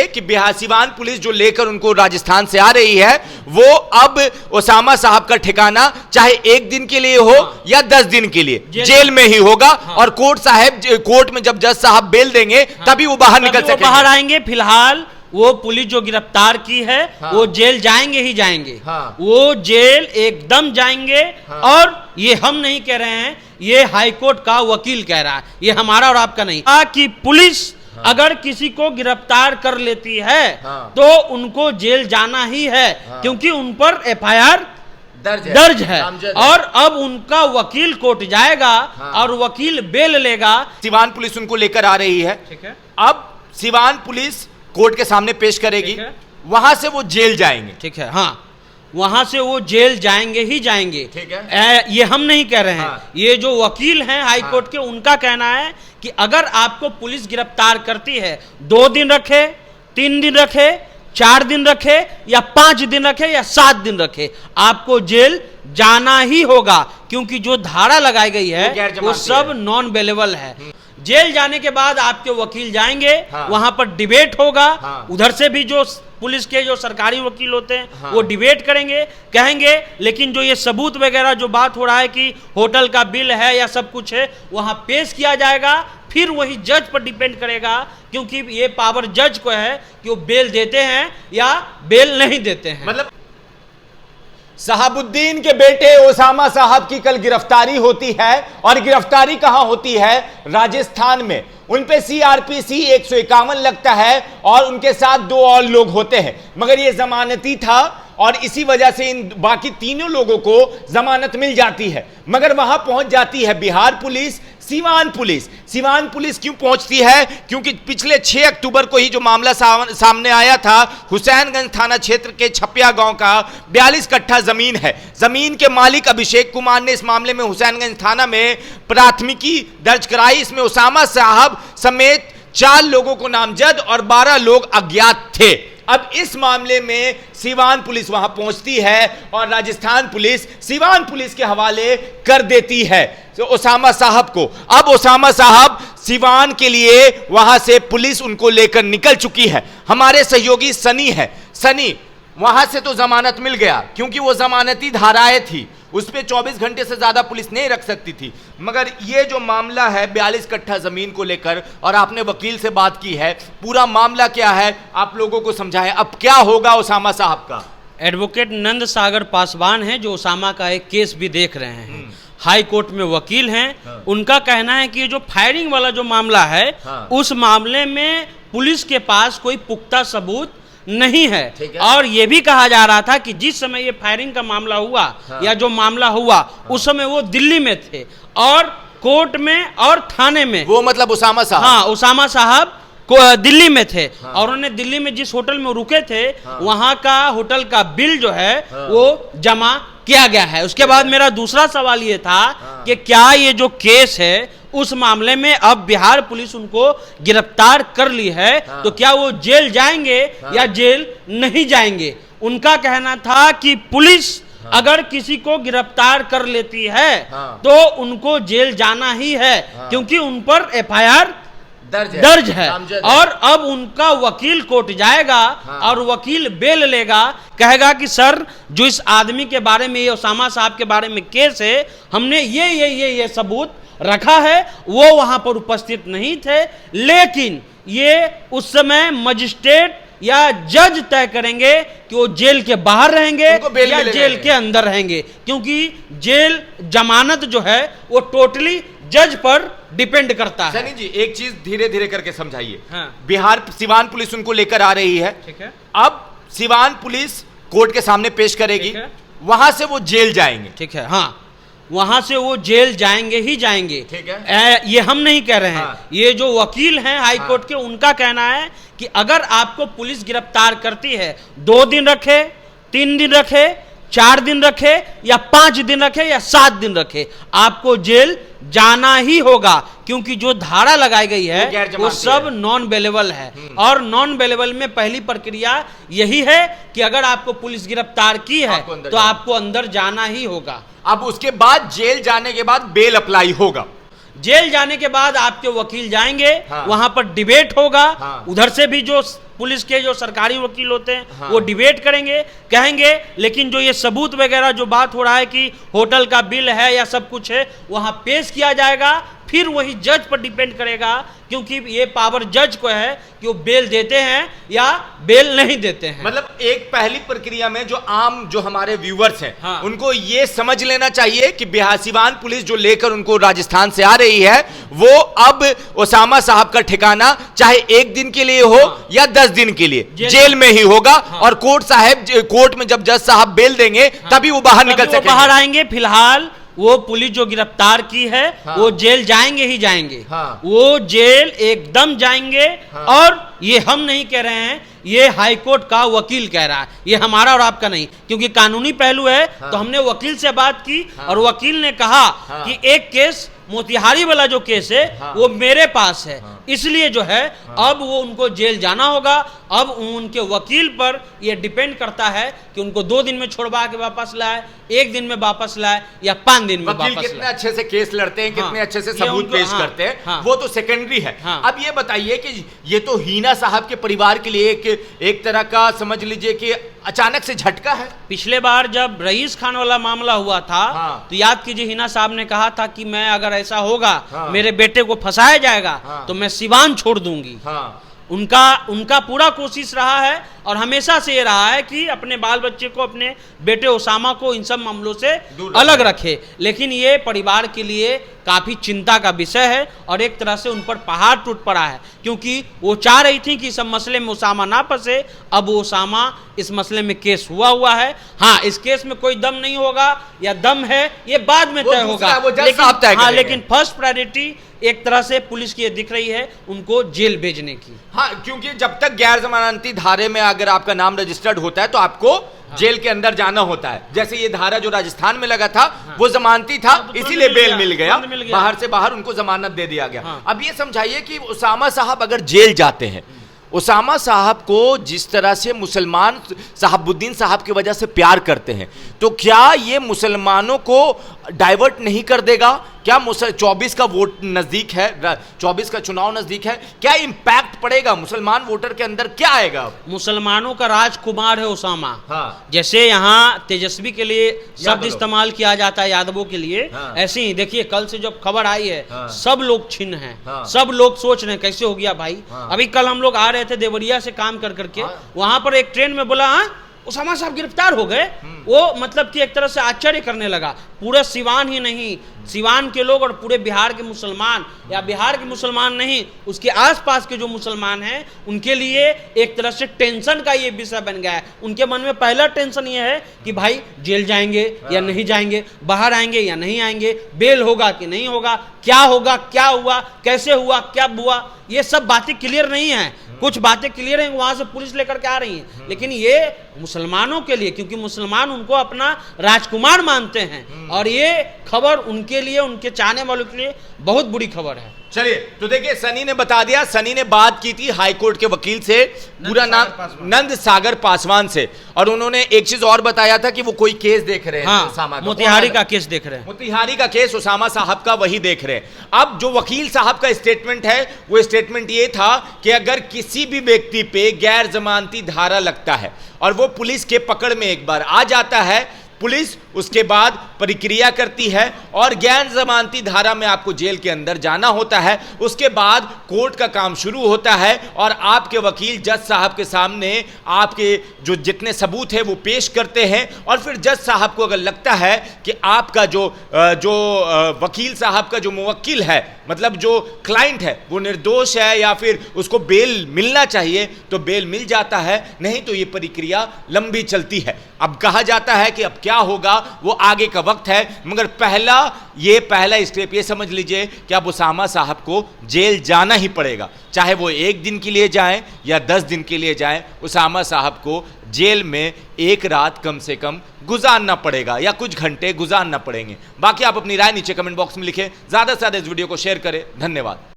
कि बिहार सिवान पुलिस जो लेकर उनको राजस्थान से आ रही है, वो अब ओसामा साहब का ठिकाना चाहे 1 दिन के लिए हो या 10 दिन के लिए जेल में ही होगा। और कोर्ट में जब जज साहब बेल देंगे तभी वो बाहर निकल सकेंगे, बाहर आएंगे। फिलहाल वो पुलिस जो गिरफ्तार की है वो जेल जाएंगे ही जाएंगे, वो जेल एकदम जाएंगे। और ये हम नहीं कह रहे हैं, ये हाईकोर्ट का वकील कह रहा है, ये हमारा और आपका नहीं। कि पुलिस अगर किसी को गिरफ्तार कर लेती है तो उनको जेल जाना ही है, क्योंकि उन पर एफआईआर दर्ज है। और अब उनका वकील कोर्ट जाएगा और वकील बेल लेगा। सिवान पुलिस उनको लेकर आ रही है, ठीक है। अब सिवान पुलिस कोर्ट के सामने पेश करेगी, वहां से वो जेल जाएंगे, ठीक है। हाँ, वहां से वो जेल जाएंगे ही जाएंगे, ठीक है। ये हम नहीं कह रहे हैं, ये जो वकील हैं हाईकोर्ट के, उनका कहना है कि अगर आपको पुलिस गिरफ्तार करती है, 2 दिन रखे, 3 दिन रखे, 4 दिन रखे या 5 दिन रखे या 7 दिन रखे, आपको जेल जाना ही होगा, क्योंकि जो धारा लगाई गई है वो सब नॉन बेलेबल है। जेल जाने के बाद आपके वकील जाएंगे, वहां पर डिबेट होगा, उधर से भी जो पुलिस के जो सरकारी वकील होते हैं वो डिबेट करेंगे, कहेंगे। लेकिन जो ये सबूत वगैरह जो बात हो रहा है कि होटल का बिल है या सब कुछ है, वहां पेश किया जाएगा, फिर वही जज पर डिपेंड करेगा, क्योंकि ये पावर जज को है कि वो बेल देते हैं या बेल नहीं देते हैं। मतलब शहाबुद्दीन के बेटे ओसामा साहब की कल गिरफ्तारी होती है, और गिरफ्तारी कहां होती है? राजस्थान में। उन पे सीआरपीसी 151 लगता है और उनके साथ 2 और लोग होते हैं, मगर यह जमानती था और इसी वजह से इन बाकी तीनों लोगों को जमानत मिल जाती है। मगर वहां पहुंच जाती है Bihar police, Siwan police. Siwan police क्यों पहुंचती है? क्योंकि पिछले 6 अक्टूबर को ही जो मामला सामने आया था, हुसैनगंज थाना क्षेत्र के छपिया गांव का 42 कट्ठा जमीन है। जमीन के मालिक अभिषेक कुमार ने इस मामले में हुसैनगंज थाना में प्राथमिकी दर्ज कराई। इसमें ओसामा साहब समेत 4 लोगों को नामजद और 12 लोग अज्ञात थे। अब इस मामले में सिवान पुलिस वहां पहुंचती है और राजस्थान पुलिस सिवान पुलिस के हवाले कर देती है तो ओसामा साहब को। अब ओसामा साहब सिवान के लिए वहां से पुलिस उनको लेकर निकल चुकी है। हमारे सहयोगी सनी है, सनी, वहां से तो जमानत मिल गया क्योंकि वो जमानती धाराएं थी, उस पर 24 घंटे से ज्यादा पुलिस नहीं रख सकती थी। मगर ये जो मामला है 42 कट्ठा जमीन को लेकर, और आपने वकील से बात की है, पूरा मामला क्या है आप लोगों को समझाएं। अब क्या होगा ओसामा साहब का? एडवोकेट नंद सागर पासवान है जो ओसामा का एक केस भी देख रहे हैं, हाई कोर्ट में वकील हैं। उनका कहना है कि जो फायरिंग वाला जो मामला है, उस मामले में पुलिस के पास कोई पुख्ता सबूत नहीं है। और यह भी कहा जा रहा था कि जिस समय ये फायरिंग का मामला हुआ या जो मामला हुआ, उस समय वो दिल्ली में थे और कोर्ट में और थाने में, वो मतलब ओसामा साहब, हाँ, ओसामा साहब को दिल्ली में थे। और उन्होंने दिल्ली में जिस होटल में रुके थे, वहां का होटल का बिल जो है वो जमा किया गया है। उसके बाद मेरा दूसरा सवाल ये था कि क्या ये जो केस है उस मामले में अब बिहार पुलिस उनको गिरफ्तार कर ली है, तो क्या वो जेल जाएंगे या जेल नहीं जाएंगे? उनका कहना था कि पुलिस अगर किसी को गिरफ्तार कर लेती है तो उनको जेल जाना ही है, क्योंकि उन पर एफआईआर दर्ज है। और अब उनका वकील कोर्ट जाएगा और वकील बेल लेगा, कहेगा कि सर जो इस आदमी के बारे में, ये ओसामा साहब के बारे में केस है, हमने ये सबूत रखा है, वो वहां पर उपस्थित नहीं थे, लेकिन ये उस समय मजिस्ट्रेट या जज तय करेंगे कि वो जेल के बाहर रहेंगे या जेल के अंदर रहेंगे, क्योंकि जेल जमानत जो है वो टोटली जज पर डिपेंड करता है। सनी जी, एक चीज धीरे धीरे करके समझाइए। बिहार सिवान पुलिस उनको लेकर आ रही है, ठीक है। अब सिवान पुलिस कोर्ट के सामने पेश करेगी, वहां से वो जेल जाएंगे, ठीक है। हाँ, वहां से वो जेल जाएंगे ही जाएंगे, ठीक है। ये हम नहीं कह रहे हैं, ये जो वकील हैं हाई कोर्ट के, उनका कहना है कि अगर आपको पुलिस गिरफ्तार करती है, 2 दिन रखे, 3 दिन रखे, 4 दिन रखे या 5 दिन रखे या 7 दिन रखे, आपको जेल जाना ही होगा, क्योंकि जो धारा लगाई गई है वो सब नॉन बेलेबल है। और नॉन बेलेबल में पहली प्रक्रिया यही है कि अगर आपको पुलिस गिरफ्तार की है तो आपको अंदर जाना ही होगा। अब उसके बाद जेल जाने के बाद बेल अप्लाई होगा, जेल जाने के बाद आपके वकील जाएंगे, हाँ। वहां पर डिबेट होगा, हाँ। उधर से भी जो पुलिस के जो सरकारी वकील होते हैं, हाँ। वो डिबेट करेंगे, कहेंगे। लेकिन जो ये सबूत वगैरह जो बात हो रहा है कि होटल का बिल है या सब कुछ है, वहां पेश किया जाएगा। फिर वही जज पर डिपेंड करेगा, क्योंकि ये पावर जज को है कि वो बेल देते हैं या बेल नहीं देते हैं। मतलब एक पहली प्रक्रिया में जो आम जो हमारे व्यूअर्स हैं, हाँ। उनको ये समझ लेना चाहिए कि बिहार सिवान पुलिस जो लेकर उनको राजस्थान से आ रही है, वो अब ओसामा साहब का ठिकाना चाहे 1 दिन के लिए हो या 10 दिन के लिए जेल में ही होगा। और कोर्ट में जब जज साहब बेल देंगे तभी वो बाहर निकल सकेंगे, बाहर आएंगे। फिलहाल वो पुलिस जो गिरफ्तार की है, हाँ। वो जेल जाएंगे ही जाएंगे, हाँ। वो जेल एकदम जाएंगे। हाँ। और ये हम नहीं कह रहे हैं, ये हाईकोर्ट का वकील कह रहा है, ये हमारा और आपका नहीं, क्योंकि कानूनी पहलू है। हाँ। तो हमने वकील से बात की, हाँ। और वकील ने कहा हाँ। कि एक केस मोतिहारी वाला जो केस है, हाँ। वो मेरे पास है, हाँ। इसलिए जो है अब वो उनको जेल जाना होगा। अब उनके वकील पर ये डिपेंड करता है कि उनको 2 दिन में छोड़वा के वापस लाए, 1 दिन में वापस लाए या 5 दिन में वकील वापस कितने लाए। अच्छे से केस लड़ते हैं, कितने हाँ। अच्छे से ये सबूत उनको- पेश हाँ। करते हैं, हाँ। वो तो सेकेंडरी है। हाँ। अब ये बताइए कि ये तो हीना साहब के परिवार के लिए एक तरह का समझ लीजिए कि अचानक से झटका है। पिछले बार जब रईस खान वाला मामला हुआ था, हाँ। तो याद कीजिए हिना साहब ने कहा था कि मैं अगर ऐसा होगा, हाँ। मेरे बेटे को फंसाया जाएगा, हाँ। तो मैं सिवान छोड़ दूंगी। हाँ। उनका पूरा कोशिश रहा है, और हमेशा से ये रहा है कि अपने बाल बच्चे को, अपने बेटे ओसामा को इन सब मामलों से दूर अलग रखे। लेकिन ये परिवार के लिए काफी चिंता का विषय है, और एक तरह से उन पर पहाड़ टूट पड़ा है, क्योंकि वो चाह रही थी कि इस मसले में ओसामा ना फंसे। अब ओसामा इस मसले में केस हुआ है। हाँ, इस केस में कोई दम नहीं होगा या दम है, ये बाद में तय होगा। लेकिन फर्स्ट प्रायोरिटी एक तरह से पुलिस की ये दिख रही है, उनको जेल भेजने की। हाँ, क्योंकि जब तक गैर जमानती धारे में अगर आपका नाम रजिस्टर्ड होता है तो आपको जेल के अंदर जाना होता है। जैसे ये धारा जो राजस्थान में लगा था, वो जमानती था, तो इसीलिए बेल मिल गया, मिल गया। बाहर से बाहर उनको जमानत दे दिया गया। हाँ। अब ये समझाइए कि ओसामा साहब अगर जेल जाते हैं, ओसामा साहब को जिस तरह से मुसलमान शहाबुद्दीन साहब की वजह से प्यार करते हैं, तो क्या ये मुसलमानों को डाइवर्ट नहीं कर देगा? क्या 24 का वोट नजदीक है, 24 का चुनाव नजदीक है, क्या इंपैक्ट पड़ेगा मुसलमान वोटर के अंदर, क्या आएगा? मुसलमानों का राजकुमार है ओसामा। हाँ। जैसे यहाँ तेजस्वी के लिए शब्द इस्तेमाल किया जाता है यादवों के लिए, हाँ। ऐसे ही देखिए कल से जब खबर आई है, हाँ। सब लोग छिन्न हैं। हाँ। सब लोग सोच रहे हैं कैसे हो गया भाई। हाँ। अभी कल हम लोग आ रहे थे देवरिया से काम कर करके, हाँ। वहां पर एक ट्रेन में बोला, हाँ ओसामा साहब गिरफ्तार हो गए। वो मतलब कि एक तरह से आश्चर्य करने लगा। पूरे सिवान ही नहीं, सिवान के लोग और पूरे बिहार के मुसलमान, या बिहार के मुसलमान नहीं, उसके आसपास के जो मुसलमान हैं, उनके लिए एक तरह से टेंशन का ये विषय बन गया है। उनके मन में पहला टेंशन ये है कि भाई जेल जाएंगे या नहीं जाएंगे, बाहर आएंगे या नहीं आएंगे, बेल होगा कि नहीं होगा, क्या होगा, क्या हुआ, कैसे हुआ, क्या हुआ, ये सब बातें क्लियर नहीं है। कुछ बातें क्लियर हैं, वहां से पुलिस लेकर के आ रही है, लेकिन ये मुसलमानों के लिए, क्योंकि मुसलमान उनको अपना राजकुमार मानते हैं, और ये खबर उनके लिए, उनके चाहने वालों के लिए बहुत बुरी खबर है। चलिए, तो देखिए सनी ने बता दिया, सनी ने बात की थी हाईकोर्ट के वकील से, पूरा नाम नंद सागर पासवान से, और उन्होंने एक चीज और बताया था कि वो कोई केस देख रहे हैं। हाँ, ओसामा का, मोतिहारी का केस देख रहे हैं। मोतिहारी का केस ओसामा साहब का वही देख रहे हैं। अब जो वकील साहब का स्टेटमेंट है, वो स्टेटमेंट ये था कि अगर किसी भी व्यक्ति पे गैर जमानती धारा लगता है और वो पुलिस के पकड़ में एक बार आ जाता है, पुलिस उसके बाद प्रक्रिया करती है और गैर जमानती धारा में आपको जेल के अंदर जाना होता है। उसके बाद कोर्ट का काम शुरू होता है और आपके वकील जज साहब के सामने आपके जो जितने सबूत है वो पेश करते हैं, और फिर जज साहब को अगर लगता है कि आपका जो वकील साहब का जो मुवक्किल है, मतलब जो क्लाइंट है, वो निर्दोष है या फिर उसको बेल मिलना चाहिए, तो बेल मिल जाता है, नहीं तो ये प्रक्रिया लंबी चलती है। अब कहा जाता है कि अब क्या होगा वो आगे का वक्त है, मगर पहला स्टेप ये समझ लीजिए कि अब ओसामा साहब को जेल जाना ही पड़ेगा, चाहे वो 1 दिन के लिए जाएं या 10 दिन के लिए जाएं, ओसामा साहब को जेल में 1 रात कम से कम गुजारना पड़ेगा या कुछ घंटे गुजारना पड़ेंगे। बाकी आप अपनी राय नीचे कमेंट बॉक्स में लिखें, ज्यादा से ज्यादा इस वीडियो को शेयर करें। धन्यवाद।